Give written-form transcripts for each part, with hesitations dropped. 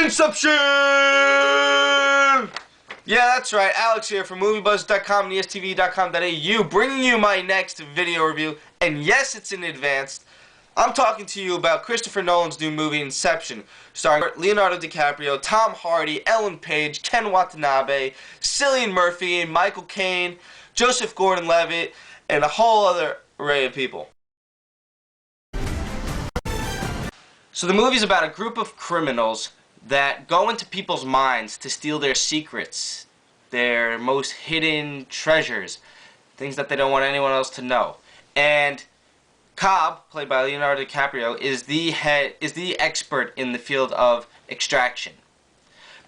Inception! Yeah, that's right. Alex here from MovieBuzz.com and ESTV.com.au, bringing you my next video review. And yes, it's in advance. I'm talking to you about Christopher Nolan's new movie, Inception, starring Leonardo DiCaprio, Tom Hardy, Ellen Page, Ken Watanabe, Cillian Murphy, Michael Caine, Joseph Gordon-Levitt, and a whole other array of people. So the movie's about a group of criminals that go into people's minds to steal their secrets, their most hidden treasures, things that they don't want anyone else to know. And Cobb, played by Leonardo DiCaprio, is the expert in the field of extraction.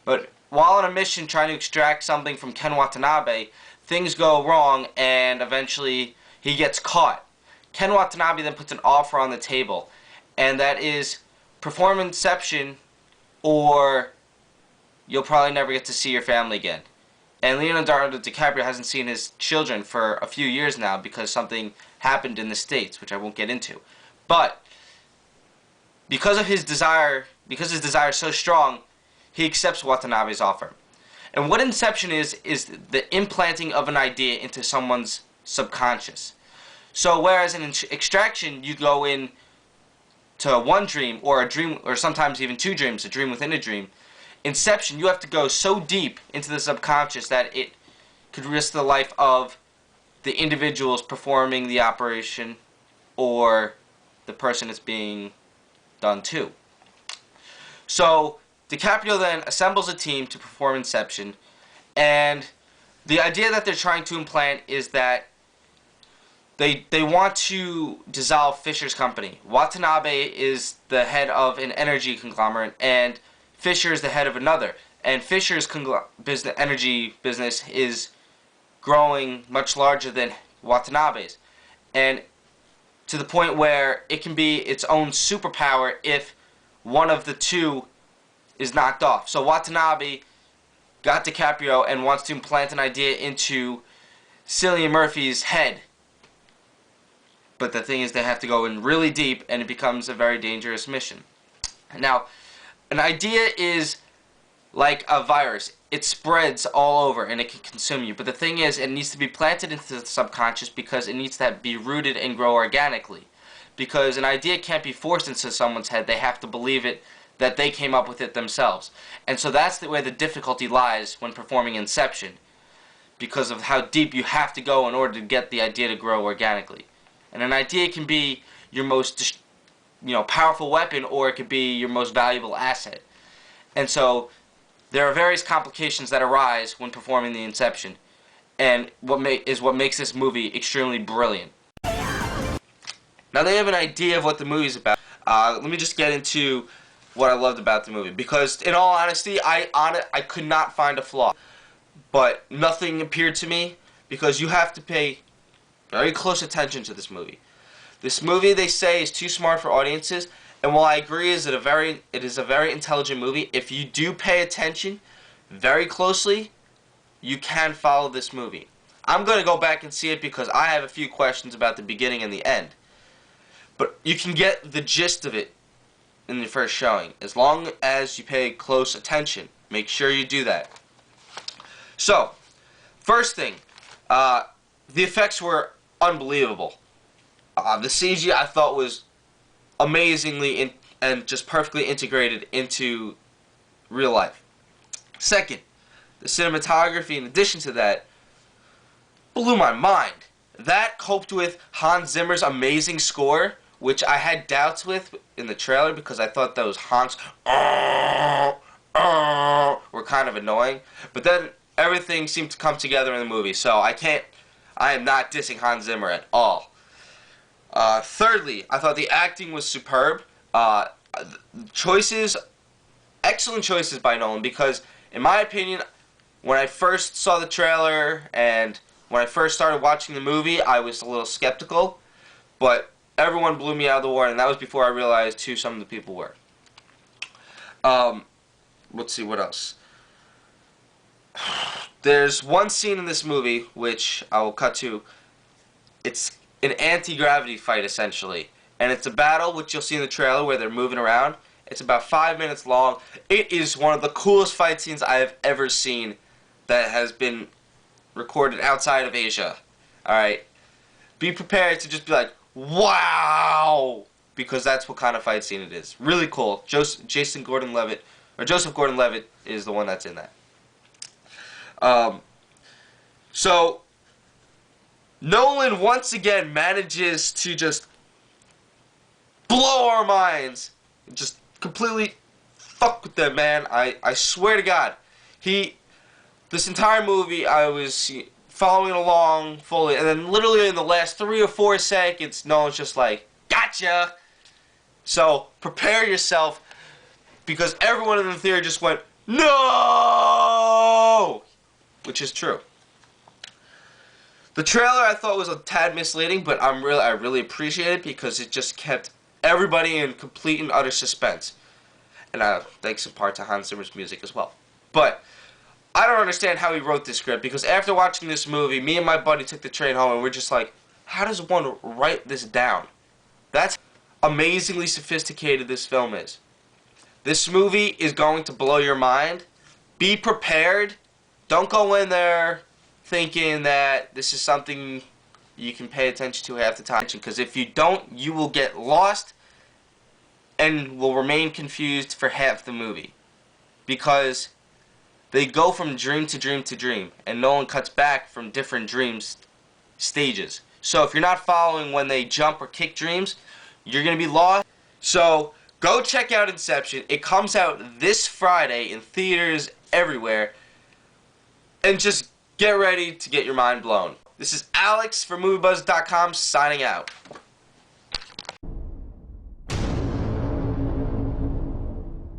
But while on a mission trying to extract something from Ken Watanabe, things go wrong and eventually he gets caught. Ken Watanabe then puts an offer on the table, and that is perform Inception or you'll probably never get to see your family again. And Leonardo DiCaprio hasn't seen his children for a few years now because something happened in the States, which I won't get into. But because his desire is so strong, he accepts Watanabe's offer. And what Inception is the implanting of an idea into someone's subconscious. So whereas in extraction you go in to one dream, or a dream, or sometimes even two dreams, a dream within a dream, Inception, you have to go so deep into the subconscious that it could risk the life of the individuals performing the operation or the person it's being done to. So DiCaprio then assembles a team to perform Inception, and the idea that they're trying to implant is that they want to dissolve Fisher's company. Watanabe is the head of an energy conglomerate, and Fisher is the head of another. And Fisher's energy business is growing much larger than Watanabe's, and to the point where it can be its own superpower if one of the two is knocked off. So Watanabe got DiCaprio and wants to implant an idea into Cillian Murphy's head. But the thing is, they have to go in really deep, and it becomes a very dangerous mission. Now, an idea is like a virus. It spreads all over, and it can consume you. But the thing is, it needs to be planted into the subconscious because it needs to be rooted and grow organically. Because an idea can't be forced into someone's head. They have to believe it, that they came up with it themselves. And so that's where the difficulty lies when performing Inception, because of how deep you have to go in order to get the idea to grow organically. And an idea can be your most, powerful weapon, or it could be your most valuable asset. And so there are various complications that arise when performing the Inception, and what makes this movie extremely brilliant. Now they have an idea of what the movie's about. Let me just get into what I loved about the movie, because in all honesty, I could not find a flaw, but nothing appeared to me, because you have to pay very close attention to this movie. This movie, they say, is too smart for audiences, and while I agree it is a very intelligent movie, if you do pay attention very closely, you can follow this movie. I'm going to go back and see it because I have a few questions about the beginning and the end. But you can get the gist of it in the first showing, as long as you pay close attention. Make sure you do that. So, first thing, the effects were unbelievable. The CG I thought was amazingly and just perfectly integrated into real life. Second, the cinematography, in addition to that, blew my mind. That coped with Hans Zimmer's amazing score, which I had doubts with in the trailer because I thought those honks were kind of annoying. But then everything seemed to come together in the movie, so I am not dissing Hans Zimmer at all. Thirdly, I thought the acting was superb. Excellent choices by Nolan, because in my opinion, when I first saw the trailer and when I first started watching the movie, I was a little skeptical, but everyone blew me out of the water, and that was before I realized who some of the people were. Let's see, what else? There's one scene in this movie, which I will cut to. It's an anti-gravity fight, essentially. And it's a battle, which you'll see in the trailer, where they're moving around. It's about 5 minutes long. It is one of the coolest fight scenes I have ever seen that has been recorded outside of Asia. Alright? Be prepared to just be like, wow! Because that's what kind of fight scene it is. Really cool. Joseph Gordon-Levitt is the one that's in that. So, Nolan once again manages to just blow our minds. Just completely fuck with them, man. I swear to God. This entire movie, I was following along fully, and then literally in the last 3 or 4 seconds, Nolan's just like, gotcha! So, prepare yourself, because everyone in the theater just went, no! Which is true. The trailer I thought was a tad misleading, but I really appreciate it because it just kept everybody in complete and utter suspense. And thanks in part to Hans Zimmer's music as well. But I don't understand how he wrote this script, because after watching this movie, me and my buddy took the train home and we're just like, how does one write this down? That's how amazingly sophisticated this film is. This movie is going to blow your mind. Be prepared. Don't go in there thinking that this is something you can pay attention to half the time, because if you don't, you will get lost and will remain confused for half the movie, because they go from dream to dream to dream, and Nolan cuts back from different dreams stages. So if you're not following when they jump or kick dreams, you're going to be lost. So go check out Inception. It comes out this Friday in theaters everywhere, and just get ready to get your mind blown. This is Alex from MovieBuzz.com signing out.